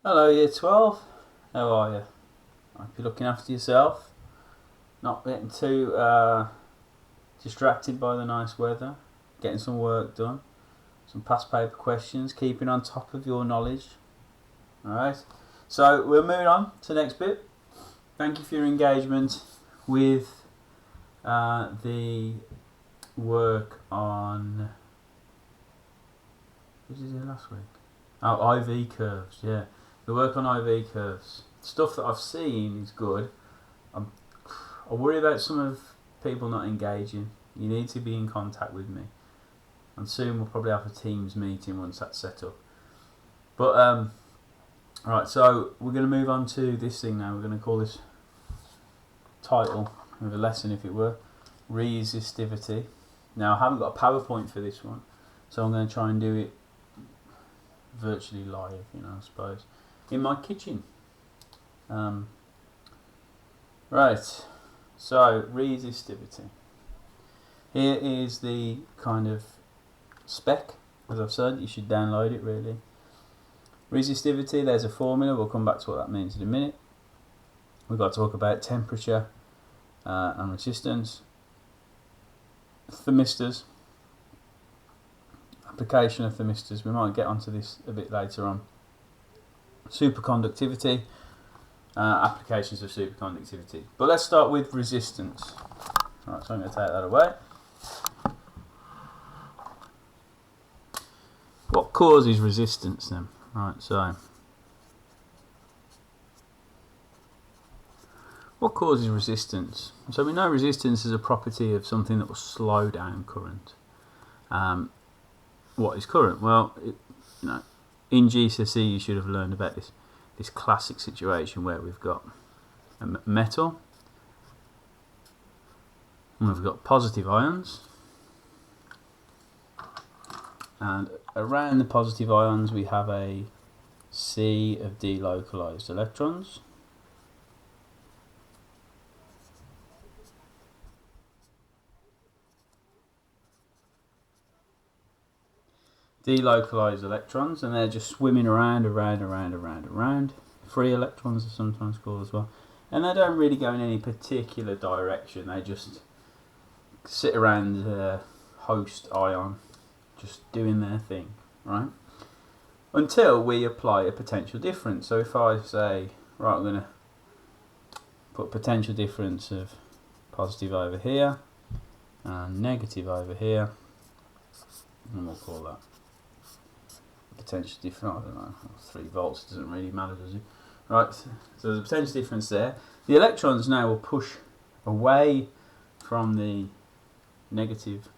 Hello Year 12, how are you? I hope you're looking after yourself, not getting too distracted by the nice weather, getting some work done, some past paper questions, keeping on top of your knowledge. Alright, so we're moving on to the next bit. Thank you for your engagement with the work on, what did you do last week? Oh, IV curves, yeah. The work on IV curves. Stuff that I've seen is good. I worry about some of people not engaging. You need to be in contact with me. And soon we'll probably have a Teams meeting once that's set up. But, right, so we're going to move on to this thing now. We're going to call this title of a lesson, if it were, Resistivity. Now, I haven't got a PowerPoint for this one, so I'm going to try and do it virtually live, I suppose, in my kitchen. Right, so resistivity. Here is the kind of spec, as I've said. You should download it, really. Resistivity, there's a formula. We'll come back to what that means in a minute. We've got to talk about temperature and resistance. Thermistors. Application of thermistors. We might get onto this a bit later on. Superconductivity. Applications of superconductivity. But let's start with resistance. Right, so I'm going to take that away. What causes resistance then? Right, so what causes resistance? So we know resistance is a property of something that will slow down current. What is current? Well, in GCSE you should have learned about this classic situation where we've got a metal and we've got positive ions, and around the positive ions we have a sea of delocalized electrons. Delocalized electrons, and they're just swimming around. Free electrons are sometimes called as well, and they don't really go in any particular direction. They just sit around the host ion, just doing their thing, right? Until we apply a potential difference. So if I say, right, I'm going to put potential difference of positive over here and negative over here, and we'll call that potential difference. I don't know, 3 volts doesn't really matter, does it? Right, so there's a potential difference there. The electrons now will push away from the negative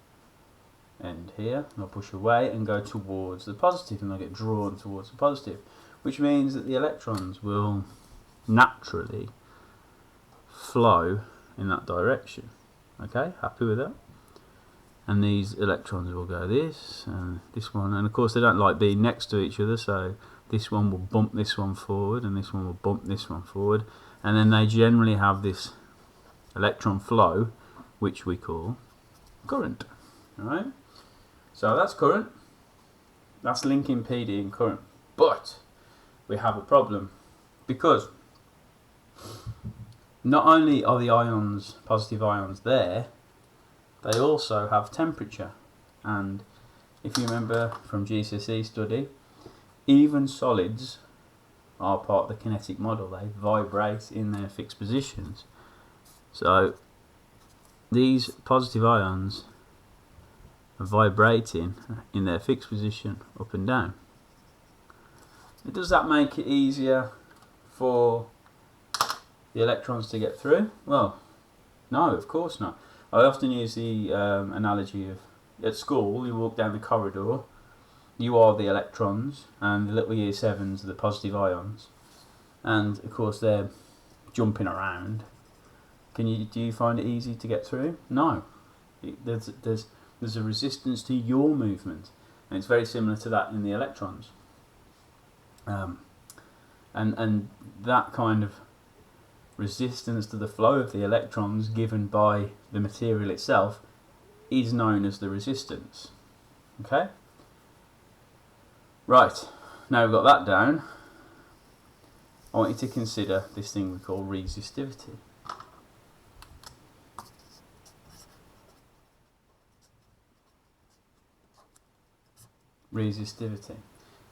end here. They'll push away and go towards the positive, and they'll get drawn towards the positive, which means that the electrons will naturally flow in that direction. Okay, happy with that? And these electrons will go this and this one, and of course they don't like being next to each other, so this one will bump this one forward and this one will bump this one forward, and then they generally have this electron flow, which we call current. Alright, so that's current, that's linking PD and current. But we have a problem, because not only are the ions, positive ions, there, they also have temperature. And if you remember from GCSE study, even solids are part of the kinetic model. They vibrate in their fixed positions. So these positive ions are vibrating in their fixed position up and down. Does that make it easier for the electrons to get through? Well, no, of course not. I often use the analogy of, at school, you walk down the corridor, you are the electrons, and the little year 7s are the positive ions, and of course they're jumping around. Do you find it easy to get through? No. There's a resistance to your movement, and it's very similar to that in the electrons. And that kind of resistance to the flow of the electrons given by the material itself is known as the resistance. Okay? Right, now we've got that down, I want you to consider this thing we call resistivity. Resistivity.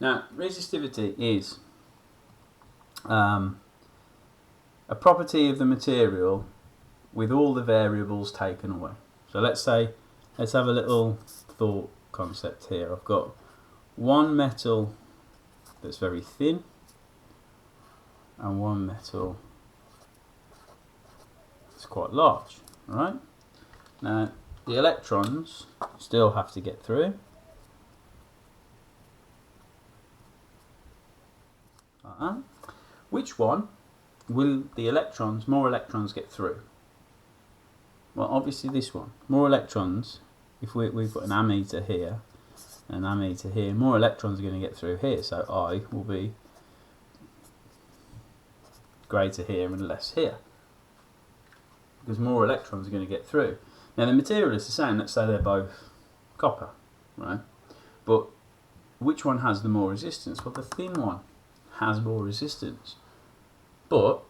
Now, resistivity is a property of the material with all the variables taken away. So let's have a little thought concept here. I've got one metal that's very thin and one metal that's quite large. Right? Now, the electrons still have to get through. Which one will more electrons get through? Well, obviously this one. More electrons, if we've got an ammeter here, and an ammeter here, more electrons are going to get through here, so I will be greater here and less here. Because more electrons are going to get through. Now the material is the same, let's say they're both copper, right? But which one has the more resistance? Well, the thin one has more resistance, but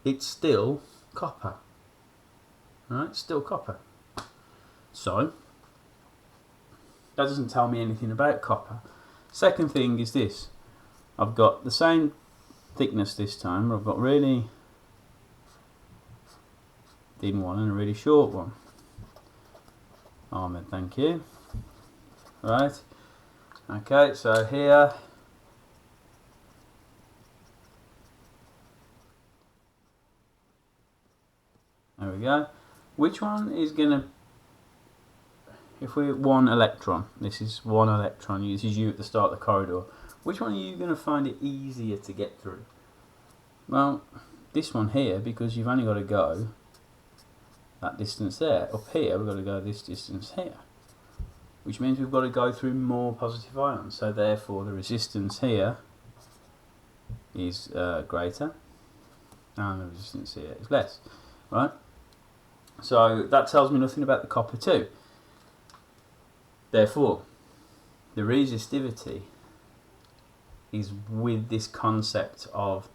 it's still copper, right? Still copper. So that doesn't tell me anything about copper. Second thing is this: I've got the same thickness this time, but I've got really thin one and a really short one. Ahmed, thank you. Right. Okay, so here there we go. Which one is going to, if we're one electron, this is one electron, this is you at the start of the corridor, which one are you going to find it easier to get through? Well, this one here, because you've only got to go that distance there. Up here, we've got to go this distance here, which means we've got to go through more positive ions, so therefore the resistance here is greater and the resistance here is less, right? So that tells me nothing about the copper too. Therefore, the resistivity is with this concept of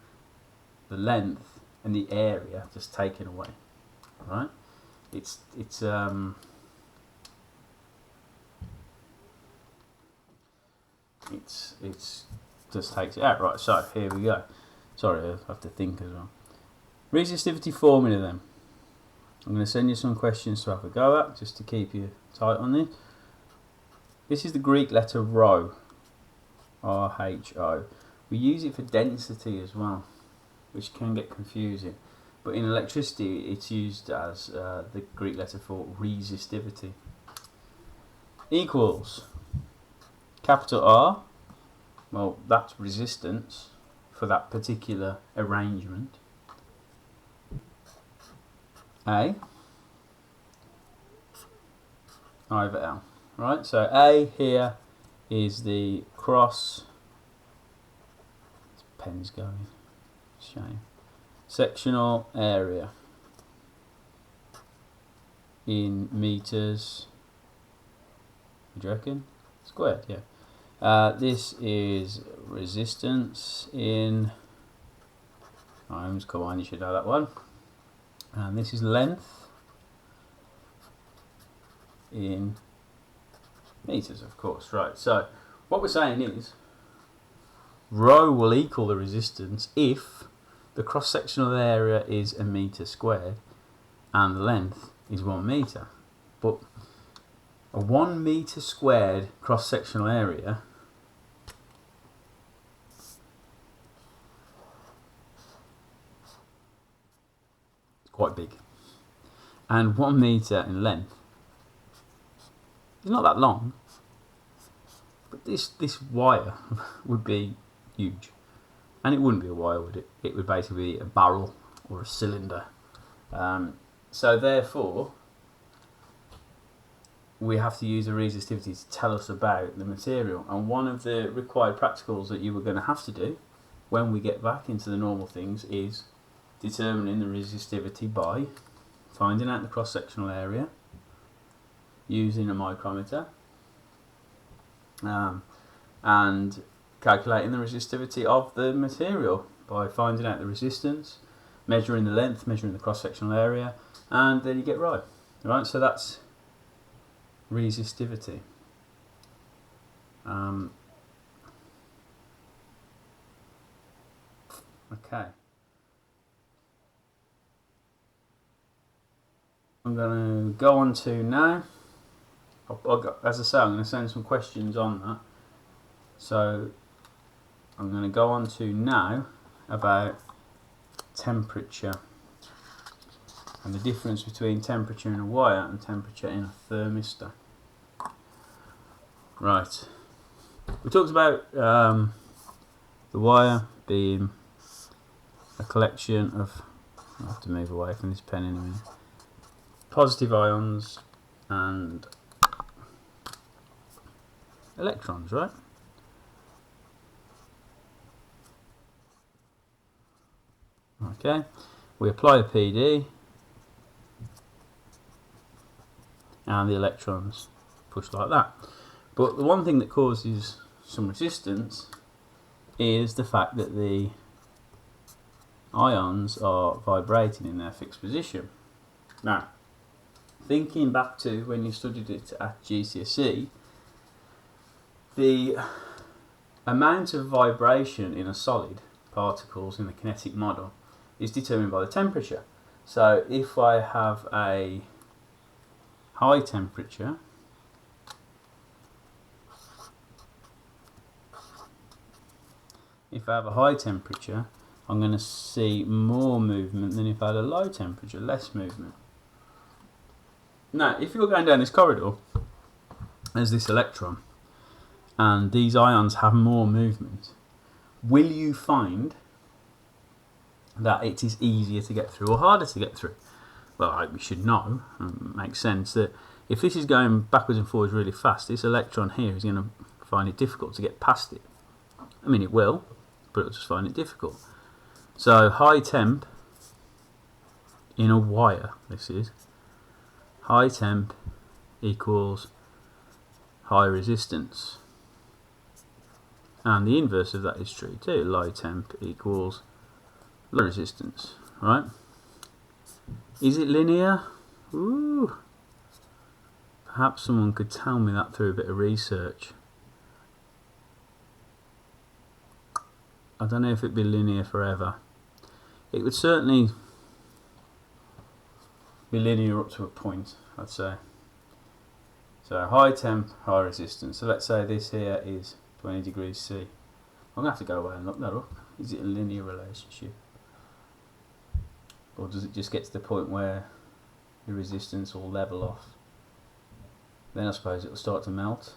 the length and the area just taken away, right? It's just takes it out, right? So here we go. Sorry, I have to think as well. Resistivity formula then. I'm going to send you some questions to have a go at, just to keep you tight on this. This is the Greek letter rho, R-H-O. We use it for density as well, which can get confusing. But in electricity, it's used as the Greek letter for resistivity. Equals capital R, well, that's resistance for that particular arrangement. A over L, right? So A here is the cross. This pen's going, shame. Sectional area in meters. Do you reckon? Squared, yeah. This is resistance in ohms. Come on, you should know that one. And this is length in meters, of course, right? So what we're saying is rho will equal the resistance if the cross-sectional area is a metre squared and the length is 1 metre. But a 1 metre squared cross-sectional area is quite big, and 1 metre in length is not that long, but this wire would be huge. And it wouldn't be a wire, would it? It would basically be a barrel or a cylinder. So therefore, we have to use a resistivity to tell us about the material. And one of the required practicals that you were going to have to do when we get back into the normal things is determining the resistivity by finding out the cross-sectional area using a micrometer and calculating the resistivity of the material by finding out the resistance, measuring the length, measuring the cross-sectional area, and then you get right. Right, so that's resistivity. Okay. I'm going to go on to now. As I say, I'm going to send some questions on that. So I'm going to go on to now about temperature and the difference between temperature in a wire and temperature in a thermistor. Right. We talked about the wire being a collection of, I'll have to move away from this pen in a minute, positive ions and electrons, right? Okay, we apply a PD and the electrons push like that. But the one thing that causes some resistance is the fact that the ions are vibrating in their fixed position. Now, thinking back to when you studied it at GCSE, the amount of vibration in a solid, particles in the kinetic model, is determined by the temperature. So if I have a high temperature, I'm going to see more movement than if I had a low temperature, less movement. Now, if you're going down this corridor, there's this electron, and these ions have more movement. Will you find that it is easier to get through or harder to get through? Well, we should know, it makes sense, that if this is going backwards and forwards really fast, this electron here is going to find it difficult to get past it. I mean, it will, but it'll just find it difficult. So high temp in a wire, this is, high temp equals high resistance. And the inverse of that is true too. Low temp equals low resistance, right? Is it linear? Ooh. Perhaps someone could tell me that through a bit of research. I don't know if it'd be linear forever. It would certainly be linear up to a point, I'd say. So high temp, high resistance. So let's say this here is 20 degrees C. I'm going to have to go away and look that up. Is it a linear relationship? Or does it just get to the point where the resistance will level off? Then I suppose it will start to melt,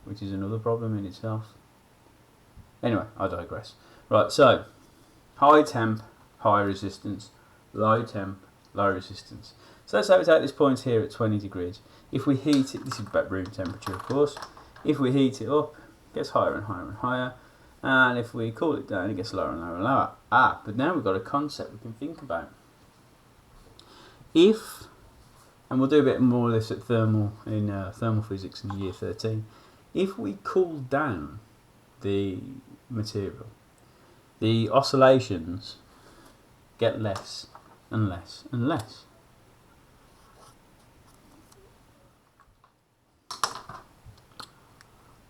which is another problem in itself. Anyway, I digress. Right, so high temp, high resistance, low temp, low resistance. So let's say we take this point here at 20 degrees. If we heat it, this is about room temperature of course, if we heat it up, it gets higher and higher and higher, and if we cool it down, it gets lower and lower and lower. But now we've got a concept we can think about. If, and we'll do a bit more of this at thermal physics in year 13, if we cool down the material, the oscillations get less and less and less.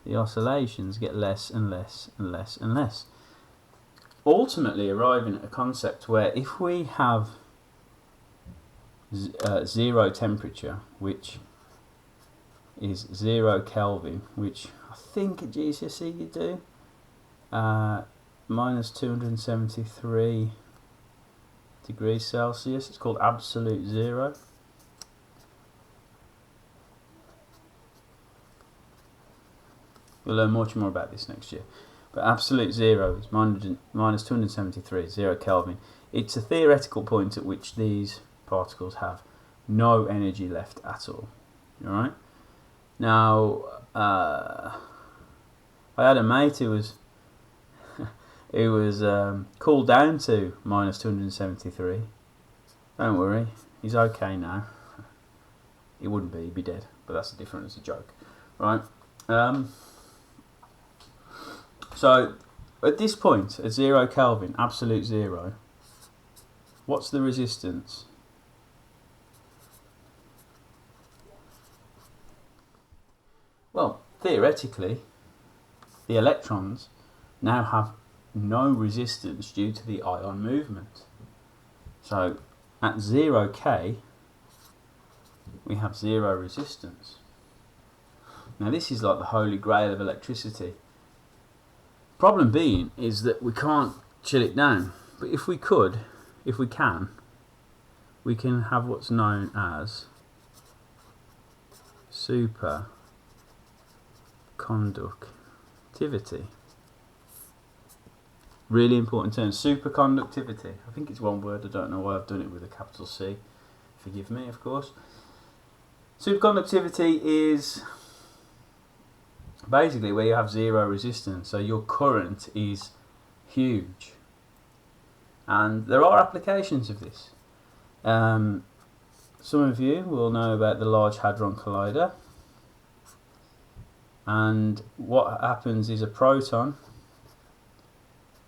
The oscillations get less and less and less and less. Ultimately arriving at a concept where if we have zero temperature, which is 0 Kelvin, which I think at GCSE you do, minus 273 degrees Celsius, it's called absolute zero. We'll learn much more about this next year. But absolute zero is minus 273, 0 Kelvin. It's a theoretical point at which these particles have no energy left at all. Alright? Now, I had a mate who was cooled down to minus 273. Don't worry, he's okay now. He wouldn't be, he'd be dead. But that's a joke. Right? So So at this point, at 0 Kelvin, absolute zero, what's the resistance? Well, theoretically, the electrons now have no resistance due to the ion movement. So at 0 K, we have zero resistance. Now this is like the holy grail of electricity. Problem being is that we can't chill it down. But if we could, if we can have what's known as superconductivity. Really important term, superconductivity. I think it's one word, I don't know why I've done it with a capital C. Forgive me, of course. Superconductivity is basically where you have zero resistance, so your current is huge. And there are applications of this. Some of you will know about the Large Hadron Collider. And what happens is a proton,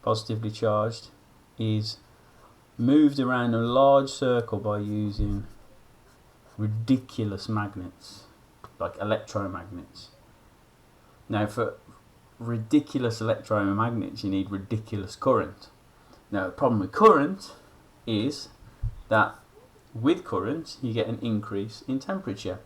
positively charged, is moved around a large circle by using ridiculous magnets, like electromagnets. Now, for ridiculous electromagnets, you need ridiculous current. Now, the problem with current is that with current, you get an increase in temperature,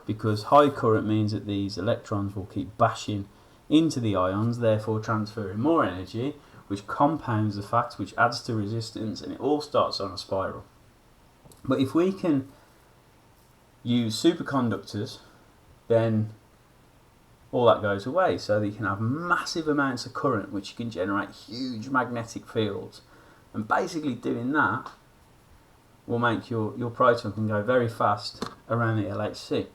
because high current means that these electrons will keep bashing into the ions, therefore transferring more energy, which compounds the fact, which adds to resistance, and it all starts on a spiral. But if we can use superconductors, then all that goes away, so that you can have massive amounts of current, which can generate huge magnetic fields. And basically doing that will make your proton can go very fast around the LHC.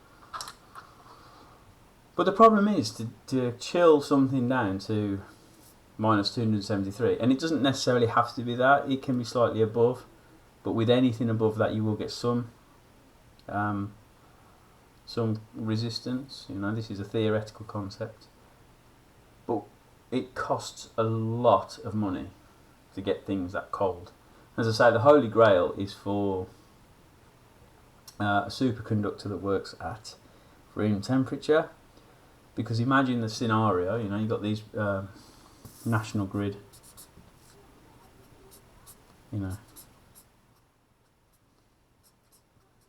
But the problem is to chill something down to minus 273, and it doesn't necessarily have to be that, it can be slightly above, but with anything above that you will get some resistance. You know, this is a theoretical concept, but it costs a lot of money to get things that cold. As I say, the holy grail is for a superconductor that works at room temperature, because imagine the scenario, you know, you've got these national grid, you know,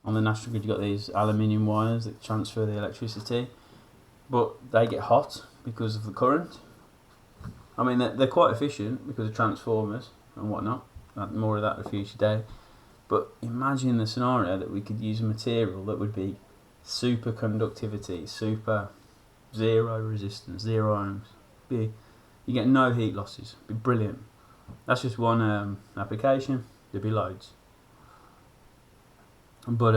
on the national grid you've got these aluminium wires that transfer the electricity, but they get hot because of the current. I mean, they're quite efficient because of transformers and whatnot, more of that in a future day, but imagine the scenario that we could use a material that would be superconductivity, super zero resistance, 0 ohms. You get no heat losses. It'd be brilliant. That's just one application. There'd be loads. But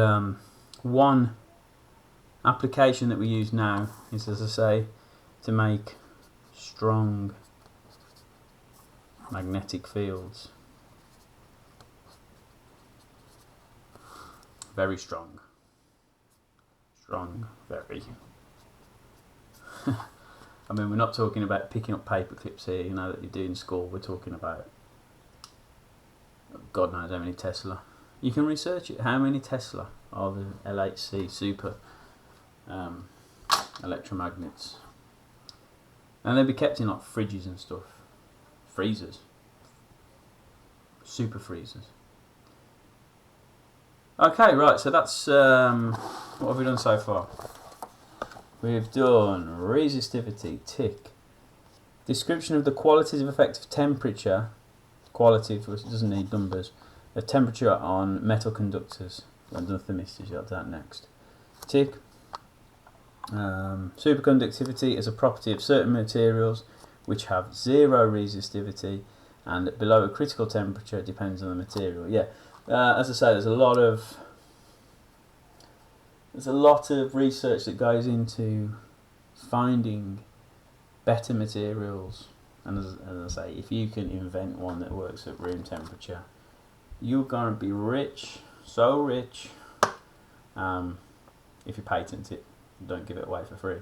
one application that we use now is, as I say, to make strong magnetic fields. Very strong. Strong, very. I mean, we're not talking about picking up paper clips here, you know, that you do in school. We're talking about God knows how many Tesla. You can research it. How many Tesla are the LHC super electromagnets? And they'd be kept in like fridges and stuff. Freezers. Super freezers. Okay, right, so that's what have we done so far? We've done resistivity, tick. Description of the qualitative effect of temperature, qualitative, which doesn't need numbers, of temperature on metal conductors. I've done thermistors, you'll do that next. Tick. Superconductivity is a property of certain materials which have zero resistivity, and below a critical temperature depends on the material. Yeah, as I say, there's a lot of research that goes into finding better materials, and as I say, if you can invent one that works at room temperature, you're going to be rich, so rich, if you patent it, don't give it away for free.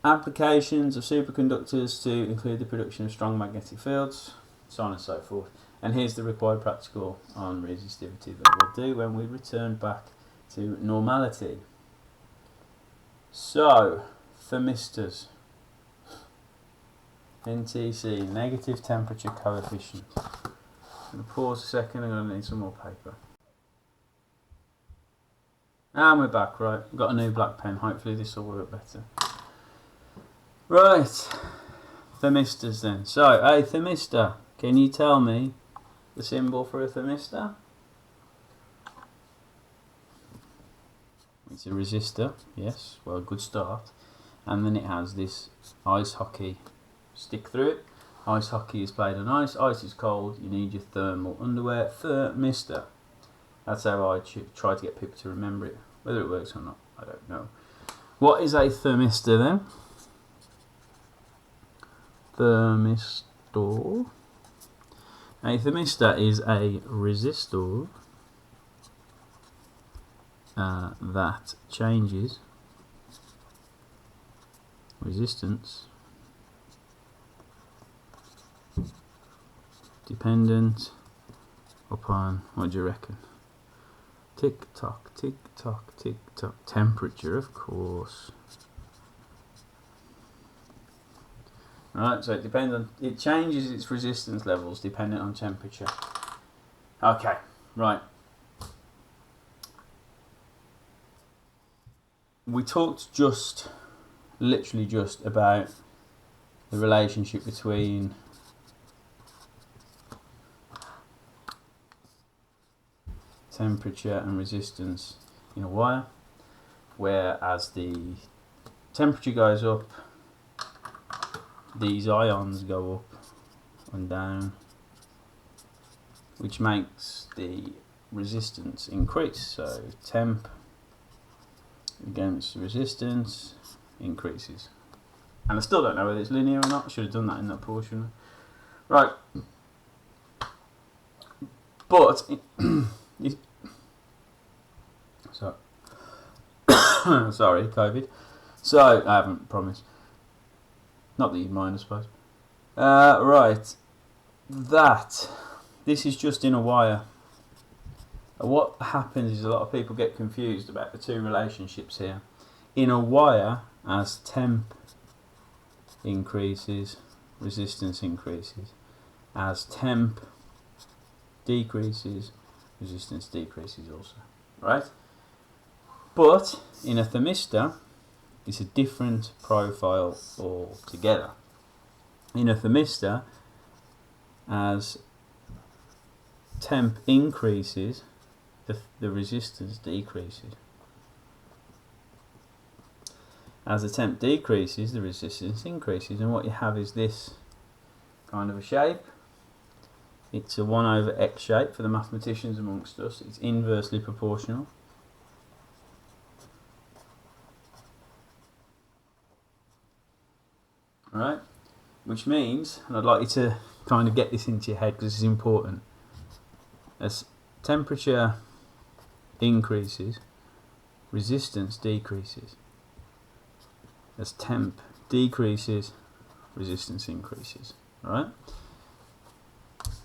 Applications of superconductors to include the production of strong magnetic fields, so on and so forth. And here's the required practical on resistivity that we'll do when we return back to normality. So, thermistors. NTC, negative temperature coefficient. I'm going to pause a second, I'm going to need some more paper. And we're back, right. I've got a new black pen, hopefully this will work better. Right, thermistors then. So, a thermistor, can you tell me the symbol for a thermistor? It's a resistor, yes, well, good start. And then it has this ice hockey stick through it. Ice hockey is played on ice. Ice is cold. You need your thermal underwear. Thermistor. That's how I try to get people to remember it. Whether it works or not, I don't know. What is a thermistor then? Thermistor. A thermistor is a resistor that changes resistance dependent upon, what do you reckon? Tick tock, tick tock, tick tock. Temperature, of course. Right, so it changes its resistance levels dependent on temperature. Okay, right. We talked literally just about the relationship between temperature and resistance in a wire, where as the temperature goes up, these ions go up and down, which makes the resistance increase. So temp against resistance increases. And I still don't know whether it's linear or not. I should have done that in that portion. Right. But sorry, COVID. So I haven't promised. Not that you'd mind, I suppose. Right. This is just in a wire. What happens is a lot of people get confused about the two relationships here. In a wire, as temp increases, resistance increases. As temp decreases, resistance decreases also. Right? But in a thermistor, it's a different profile altogether. In a thermistor, as temp increases, the resistance decreases. As the temp decreases, the resistance increases, and what you have is this kind of a shape. It's a 1/x shape for the mathematicians amongst us. It's inversely proportional. Alright? Which means, and I'd like you to kind of get this into your head because this is important, as temperature increases, resistance decreases. As temp decreases, resistance increases. Alright?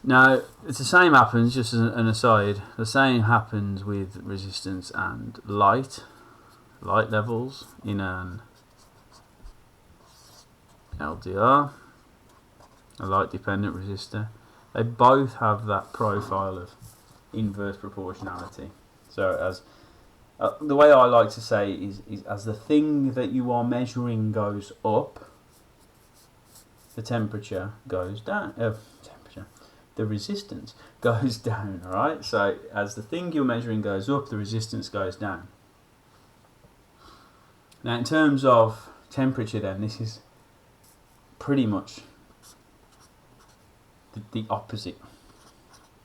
Now, it's the same happens, just as an aside, the same happens with resistance and light levels in an LDR, a light dependent resistor. They both have that profile of inverse proportionality. So as the way I like to say is as the thing that you are measuring goes up, the temperature goes down. The resistance goes down. All right. So as the thing you're measuring goes up, the resistance goes down. Now, in terms of temperature, then this is pretty much the opposite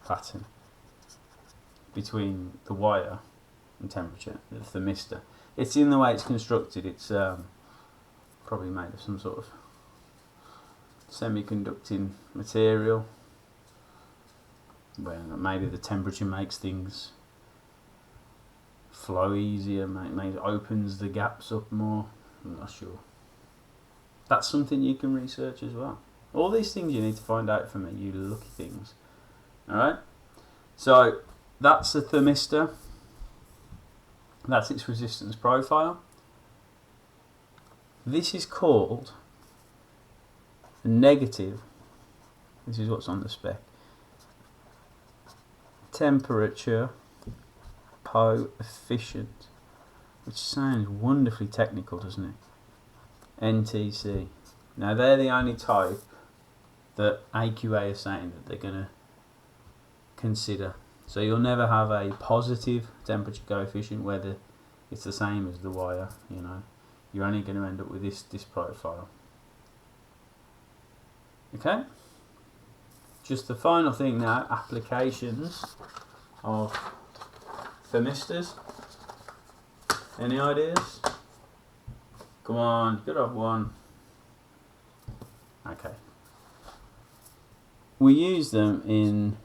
pattern between the wire and temperature, the thermistor. It's in the way it's constructed. It's probably made of some sort of semiconducting material, where maybe the temperature makes things flow easier, maybe opens the gaps up more. I'm not sure. That's something you can research as well. All these things you need to find out from me, you lucky things. Alright? So that's a thermistor. That's its resistance profile. This is called negative. This is what's on the spec. Temperature coefficient, which sounds wonderfully technical, doesn't it? NTC. Now they're the only type that AQA is saying that they're going to consider. So you'll never have a positive temperature coefficient where it's the same as the wire, you know. You're only going to end up with this profile. Okay? Just the final thing now, applications of thermistors. Any ideas? Come on, good have one. Okay. We use them in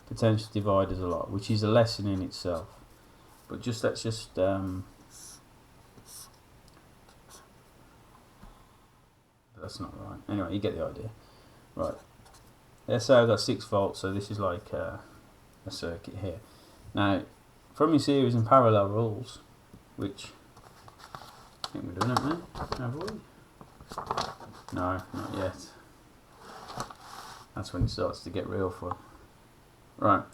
potential dividers a lot, which is a lesson in itself. But let's just that's not right. Anyway, you get the idea. Right. Let's say I've got 6 volts, so this is like a circuit here. Now, from your series and parallel rules, which I think we're doing it, man. Have we? No, not yet. That's when it starts to get real fun. Right.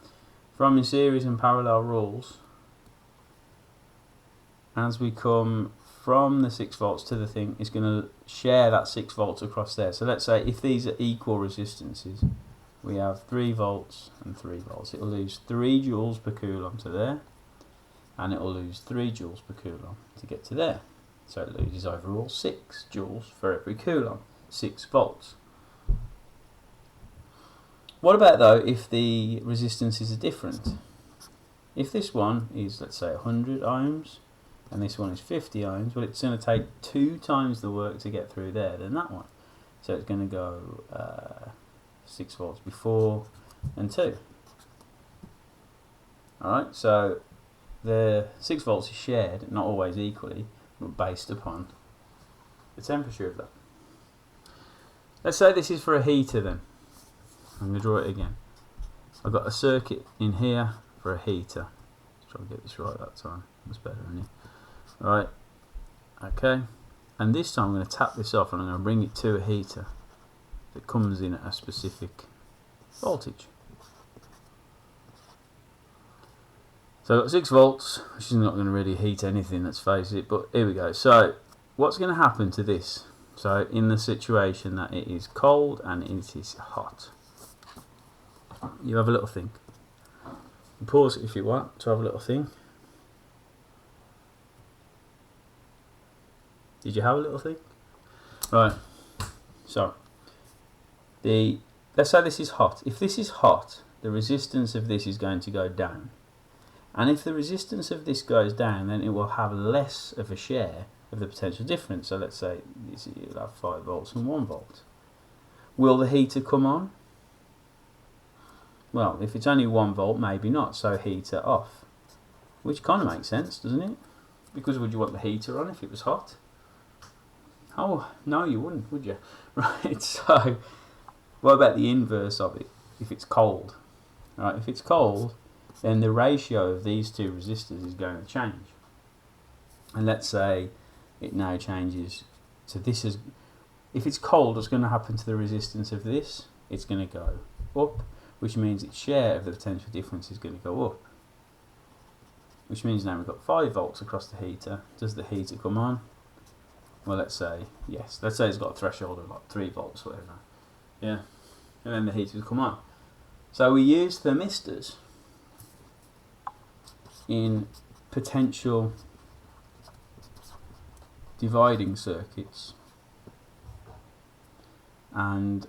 From your series and parallel rules, as we come from the 6 volts to the thing, it's going to share that 6 volts across there. So let's say if these are equal resistances, we have 3 volts and 3 volts. It will lose 3 joules per coulomb to there, and it will lose 3 joules per coulomb to get to there. So it loses overall 6 joules for every coulomb, 6 volts. What about though if the resistances are different? If this one is, let's say, 100 ohms, and this one is 50 ohms, well, it's going to take 2 times the work to get through there than that one. So it's going to go 6 volts before and 2. Alright, so the 6 volts is shared, not always equally, but based upon the temperature of that. Let's say this is for a heater then. I'm going to draw it again. I've got a circuit in here for a heater. Let's try to get this right that time. That's better, isn't it? Right, okay, and this time I'm going to tap this off and I'm going to bring it to a heater that comes in at a specific voltage. So I've got 6 volts, which is not going to really heat anything, let's face it, but here we go. So what's going to happen to this? So in the situation that it is cold and it is hot, you have a little think. Pause it if you want to have a little think. Did you have a little thing? Right. So let's say this is hot. If this is hot, the resistance of this is going to go down. And if the resistance of this goes down, then it will have less of a share of the potential difference. So let's say you'll have 5 volts and 1 volt. Will the heater come on? Well, if it's only 1 volt, maybe not. So heater off. Which kind of makes sense, doesn't it? Because would you want the heater on if it was hot? Oh, no, you wouldn't, would you? Right, so what about the inverse of it, if it's cold? Right, if it's cold, then the ratio of these two resistors is going to change. And let's say it now changes to this. If it's cold, what's going to happen to the resistance of this? It's going to go up, which means its share of the potential difference is going to go up. Which means now we've got 5 volts across the heater. Does the heater come on? Well, let's say yes. Let's say it's got a threshold of like 3 volts, whatever. Yeah, and then the heater will come on. So we use thermistors in potential dividing circuits, and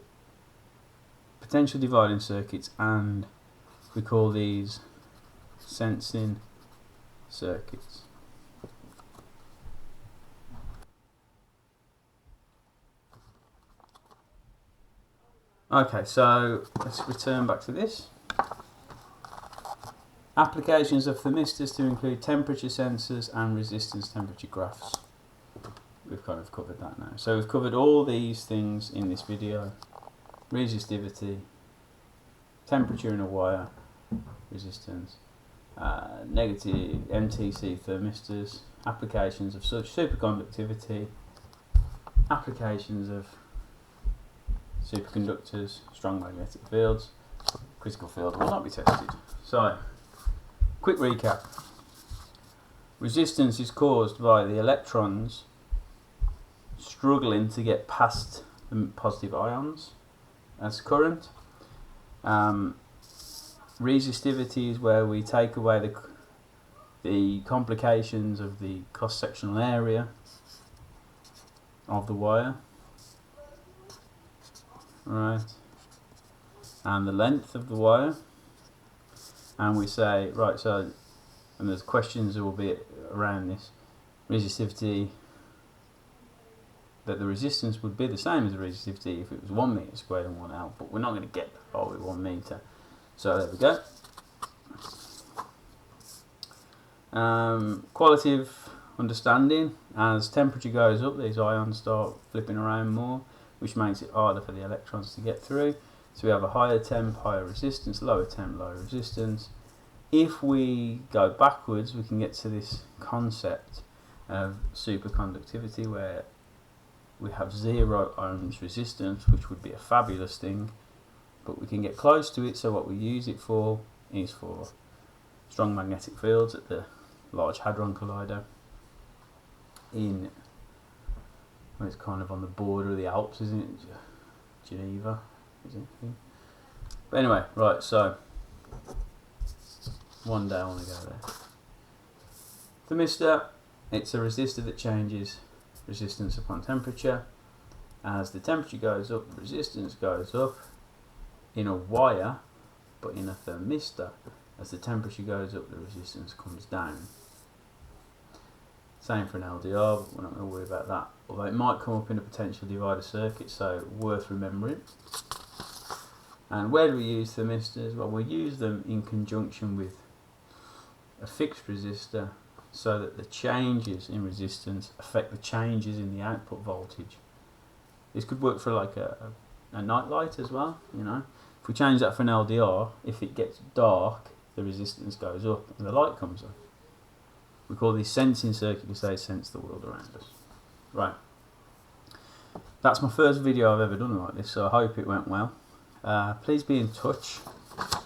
potential dividing circuits, and we call these sensing circuits. Okay, so let's return back to this. Applications of thermistors to include temperature sensors and resistance temperature graphs. we've kind of covered that now. So we've covered all these things in this video: resistivity, temperature in a wire, resistance, negative MTC thermistors, applications of such superconductivity, applications of superconductors, strong magnetic fields, critical field will not be tested. So, quick recap. Resistance is caused by the electrons struggling to get past the positive ions as current. Resistivity is where we take away the complications of the cross-sectional area of the wire, right, and the length of the wire, and we say, right, so, and there's questions that will be around this resistivity, that the resistance would be the same as the resistivity if it was 1 metre squared and 1 L, but we're not going to get that far with 1 metre. So there we go. Qualitative understanding: as temperature goes up, these ions start flipping around more, which makes it harder for the electrons to get through. So we have a higher temp, higher resistance, lower temp, lower resistance. If we go backwards, we can get to this concept of superconductivity, where we have 0 ohms resistance, which would be a fabulous thing, but we can get close to it. So what we use it for is for strong magnetic fields at the Large Hadron Collider in, well, it's kind of on the border of the Alps, isn't it? Geneva, is it? But anyway, right, so one day I want to go there. Thermistor, it's a resistor that changes resistance upon temperature. As the temperature goes up, the resistance goes up in a wire, but in a thermistor, as the temperature goes up, the resistance comes down. Same for an LDR, but we're not going to worry about that, although it might come up in a potential divider circuit, so worth remembering. And where do we use thermistors? Well, we use them in conjunction with a fixed resistor, so that the changes in resistance affect the changes in the output voltage. This could work for like a night light as well, you know. If we change that for an LDR, if it gets dark, the resistance goes up and the light comes on. We call these sensing circuits because they sense the world around us. Right. That's my first video I've ever done like this, so I hope it went well. Please be in touch.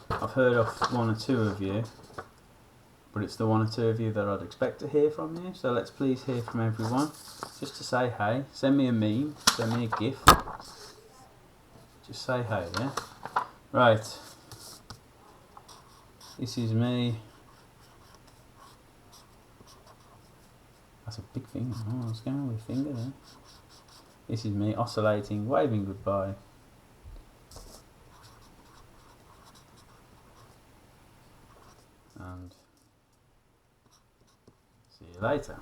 I've heard of 1 or 2 of you, but it's the 1 or 2 of you that I'd expect to hear from you, so let's please hear from everyone. Just to say hey, send me a meme, send me a GIF. Just say hey, yeah? Right. This is me. That's a big finger. Oh, I was going with a finger there. This is me oscillating, waving goodbye. And see you later.